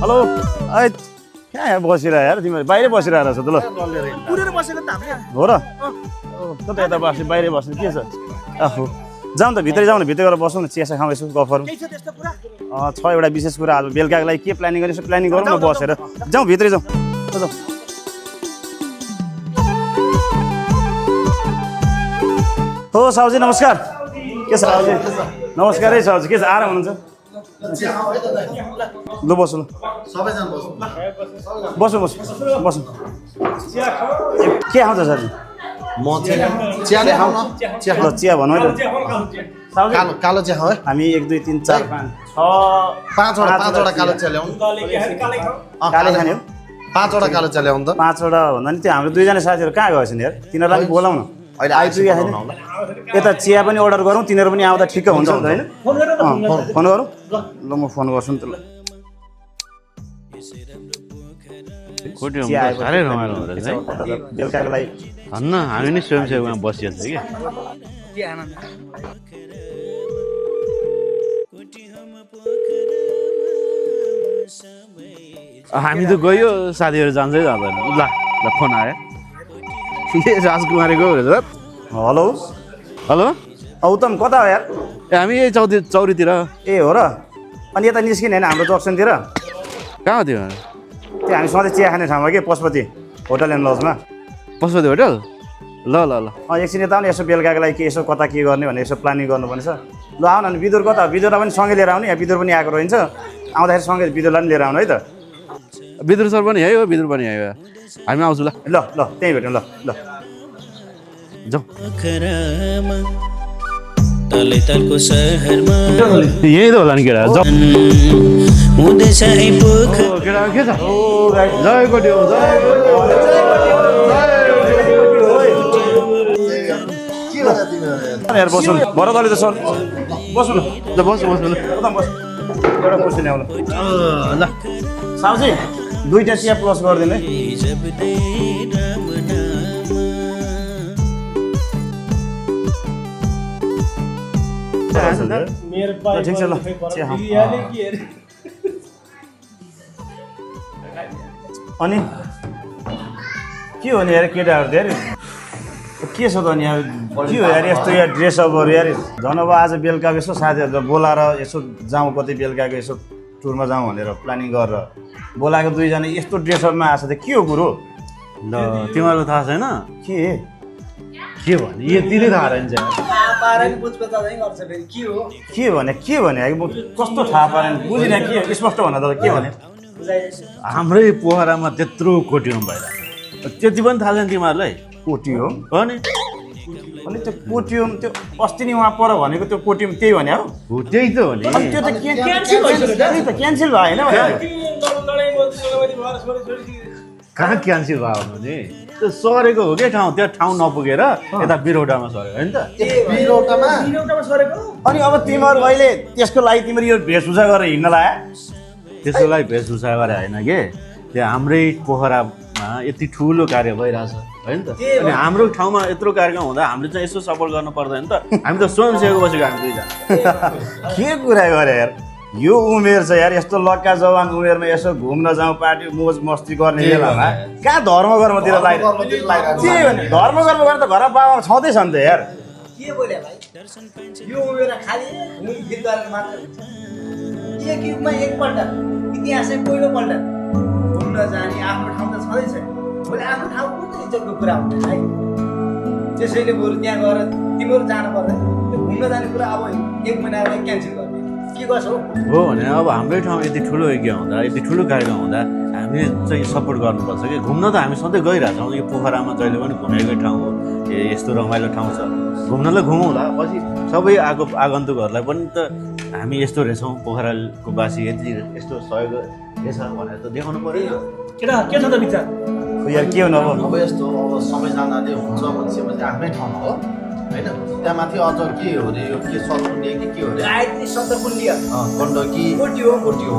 Hello ऐ कहाँ यहाँ बसिरह यार तिमीहरू बाहिरै बसिरहेको रहेछ त ल पुरेर बसेको त हामी हो र कता यता बस्ने बाहिरै बस्ने के छ आफू जाउँ त भित्रै जाउँ न भित्रै गएर बसौँ न चियासा खाउँ यसो गफ गरौँ केही छ त्यस्तो कुरा छ एउटा विशेष कुरा आज बेलुकाको लागि के प्लानिङ गर्ने यसो प्लानिङ गरौँ न बसेर जाउँ भित्रै जाउँ जाउँ हो साउजी नमस्कार के छ साउजी नमस्कारै साउजी के छ आराम हुनुहुन्छ ल बसौँ ल बसौँ बसौँ बसौँ के खाउँछ साथी म चाहिँ चिया खाऊ न चिया ल चिया भनौँ है त साउजी कालो चिया खाऊ है हामी 1 2 3 4 5 पाँचवटा कालो चिया ल्याउनु काले खाने हो पाँचवटा कालो चिया ल्याउनु त 5वटा भन्दा नि त्यो हाम्रो दुईजना साथीहरू कहाँ गएछ नि यार तिनीहरूलाई पनि बोलाउँ न अहिले आइपुग्यो छैन यता चिया पनि अर्डर गरौँ तिनीहरू पनि आउँदा ठिक्क हुन्छ होइन फोन गरौँ ल म फोन गर्छु नि त ल साह्रै रमाइलो हुँदो रहेछ है बेलुकाको लागि धन्न हामी नै स्वयंसेवकमा बसिएको छ कि हामी त गयो साथीहरू जान्छै जाँदैन ल ल फोन आयो के राजकुमारी गयो रहेछ हेलो हेलो औतम कता हो यार ए हामी यही चौरीतिर ए हो र अनि यता निस्किने होइन हाम्रो जक्सनतिर कहाँ हो त्यो त्यो हामी सधैँ चिया खाने ठाउँमा के पशुपति होटल एन्ड लजमा पशुपति होटल ल ल ल एकछिन यता आउने यसो बेलुकाको लागि के यसो कता के गर्ने भनेर यसो प्लानिङ गर्नुपर्ने छ ल आउन नि बिदुर कता बिदुरलाई पनि सँगै लिएर आउने यहाँ बिदुर पनि आएको रहन्छ आउँदाखेरि सँगै बिदुरलाई पनि लिएर आउनु है त बिदुर सर पनि है हो बिदुर पनि है हामी आउँछौँ ल ल ल त्यहीँ भेटौँ ल ल जाउँ तलेतलको सहरमा यही त होला नि केटा जाउँ हुँदैछ आइपुख केटा के छ जय कोटी हो यार बसौँ भरत अलि त सर बसौँ न ल बस्नु बस्नु ल बस एउटा कुर्सी ल्याउँ ल साउजी 2टा चिया प्लस गरिदिनु है ठिक छ ल चिया खाऊँ। अनि के हो नि यार केटाहरू त यार के छ त नि यार के हो यार यस्तो यार ड्रेसअपहरू यार झन् अब आज बेलुका यसो साथीहरूलाई बोलाएर यसो जाउँ कतै बेलुकाको यसो टुरमा जाउँ भनेर प्लानिङ गरेर बोलाएको दुईजना यस्तो ड्रेसअपमा आएको छ त के हो कुरो ल तिमीहरूलाई थाहा छैन के भने यति नै थाहा रहन्छ के भने कस्तो थाहा पारेन बुझिनँ के स्पष्ट भन त के भने हाम्रै पोखरामा त्यत्रो कोटियम भइरहेको त्यति पनि थाहा छैन तिमीहरूलाई कोटियम हो नि अनि त्यो कोटियम त्यो अस्ति नै उहाँ पर भनेको त्यो कोटियम त्यही भने हो त्यही त हो नि अनि त्यो त क्यान्सल भयो होइन कहाँ क्यान्सल भयो भने त्यो सरेको हो क्या ठाउँ त्यो ठाउँ नपुगेर यता बिरौटामा सरेको होइन त अनि अब तिमीहरू अहिले त्यसको लागि तिमीहरू यो भेषभूषा गरेर हिँड्न लाए त्यसको लागि भेषभूषा गरे होइन कि त्यो हाम्रै पोखरामा यति ठुलो कार्य भइरहेछ होइन त अनि हाम्रो ठाउँमा यत्रो कार्यक्रम हुँदा हामीले चाहिँ यसो सपोर्ट गर्नु पर्दैन त हामी त स्वयंसेवक बसेको हामी दुईजना के कुरा गरे यार यो उमेर छ यार यस्तो लक्का जवान उमेरमा यसो घुम्न जाउँ पार्टी मोज मस्ती गर्ने बेलामा कहाँ धर्म कर्मतिर धर्म कर्म गर्ने त घर बाबा छँदैछ नि त यार के बोले भाइ यो उमेर खाली गीत गरेर मात्र एक युगमा एकपल्ट इतिहासै पहिलोपल्ट घुम्न जाने आफ्नो ठाउँ त छँदैछ भोलि आफ्नो ठाउँ कुन चाहिँ इज्जतको कुरा हुन्छ है त्यसैले बरु त्यहाँ गएर तिमीहरू जानु पर्दैन त्यो घुम्न जाने कुरा अब 1 महिनालाई क्यान्सल गर्ने के गर्छौ हो भने अब हाम्रै ठाउँ यति ठुलो यज्ञ हुँदा यति ठुलो कार्यक्रम हुँदा हामीले चाहिँ सपोर्ट गर्नुपर्छ कि घुम्न त हामी सधैँ गइरहेछौँ यो पोखरामा जहिले पनि घुमेकै ठाउँ हो यस्तो रमाइलो ठाउँ छ घुम्नलाई घुमौँला पछि सबै आगन्तुकहरूलाई पनि त हामी यस्तो रहेछौँ पोखराको बासी यति यस्तो सहयोग रहेछ भनेर त देखाउनु पऱ्यो केटा के छ त विचार यार के हुनु अब अब यस्तो अब सबैजनाले हुन्छ भनेपछि आफ्नै ठाउँमा हो होइन त्यहाँ माथि अझ के हो अरे यो के सलकुन्डी के हो अरे गायत्री शब्दकुण्डी गण्डकी कोटी हो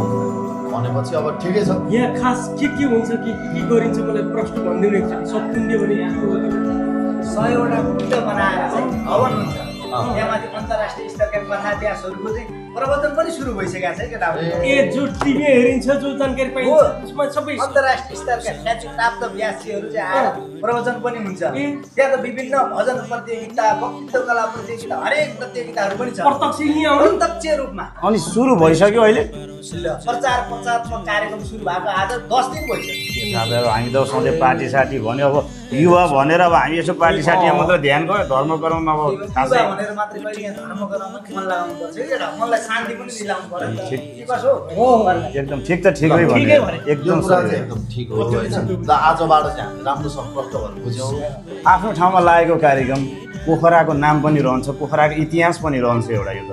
भनेपछि अब ठिकै छ यहाँ खास के हुन्छ कि गरिन्छ मलाई प्रश्न भनिदिनु एकचोटि सत्कुण्डी भने यस्तो 100 वटा कुण्ड बनाएर चाहिँ हवन हुन्छ त्यहाँ माथि अन्तर्राष्ट्रिय स्तरका कथा इतिहासहरूको चाहिँ प्रवचन पनि सुरु भइसकेको छ केटाहरू ए जो टिभी हेरिन्छ जो जानकारी हो। पाइन्छ त्यसमा सबै अन्तर्राष्ट्रिय स्तरका ख्याति प्राप्त व्यासीहरू चाहिँ आएर प्रवचन पनि हुन्छ त्यहाँ त विभिन्न भजन प्रतियोगिता वक्तृत्व कला प्रतियोगिता हरेक प्रतियोगिताहरू पनि छ प्रत्यक्ष यहीँ आउने प्रत्यक्ष रूपमा अनि सुरु भइसक्यो अहिले प्रचार प्रचारको कार्यक्रम सुरु भएको आज 10 दिन भइसक्यो अब हामी त सधैँ पार्टी साटी भन्यो अब युवा भनेर अब हामी यसो पार्टी साटी मात्र ध्यान गऱ्यो धर्म गराउन अब युवा खासै भनेर मात्रै कहिले यहाँ धर्म गराउन मन लगाउनु पर्छ केटा मनलाई शान्ति पनि दिलाउनु पर्यो नि त। के कसो हो एकदम ठिक त ठिकै ठिकै भन्यो भने। यो एकदम कुरा सही चाहिँ एकदम ठिक हो होइन ल आजबाट चाहिँ हामी राम्रोसँग प्रष्ट भएर बुझ्यौँ आफ्नो ठाउँमा लागेको कार्यक्रम पोखराको नाम पनि रहन्छ पोखराको इतिहास पनि रहन्छ एउटा यो त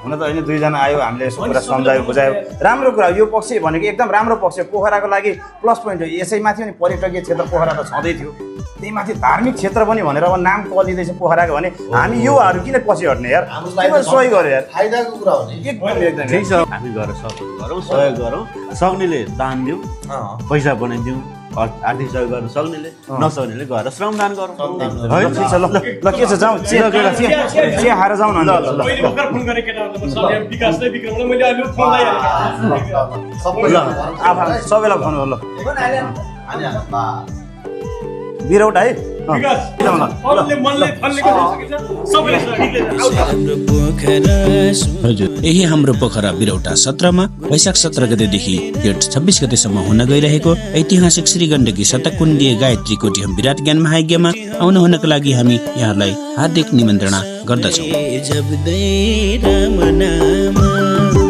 हुन त होइन दुईजना आयो हामीले यसो कुरा सम्झायो बुझायो राम्रो कुरा हो। यो पक्ष भनेको एकदम राम्रो पक्ष हो। पोखराको लागि प्लस पोइन्ट हो यसैमाथि पनि पर्यटकीय क्षेत्र पोखरा त छँदै थियो त्यही माथि धार्मिक क्षेत्र पनि भनेर अब नाम कलिँदैछ पोखराको भने हामी युवाहरू किन पछि हट्ने यार तिमीले सही गर्यो यार फाइदाको कुरा हो नि एकदम एकदम ठिक छ हामी गएर सपोर्ट गरौँ सहयोग गरौँ सक्नेले दान दिउँ पैसा बनाइदिउँ आर्थिक सहयोग गर्न सक्नेले नसक्नेले गएर श्रमदान गरौँ होइन ठिक छ ल ल के छ जाउँ चिया खाएर जाउँ न ल मैले भर्खर फोन गरेँ केटाहरूलाई सबै विकासलाई विक्रमलाई मैले अहिले फोन लगाइहालेँ सबै आफा सबैलाई भन्नु ल अनि बिरौट है विकास अरूले मनले फल्ने गरिसकेछ सबैले हाम्रो पोखरा हजुर यही हाम्रो पोखरा बिरौटा 17 मा वैशाख 17 गतेदेखि जेठ 26 गतेसम्म हुन गइरहेको ऐतिहासिक श्री गण्डकी शतकुण्डीय गायत्री कोटीहम विराट ज्ञान महायज्ञमा आउन हुनको लागि हामी यहाँलाई हार्दिक निमन्त्रणा गर्दछौँ। जब दे राम नाम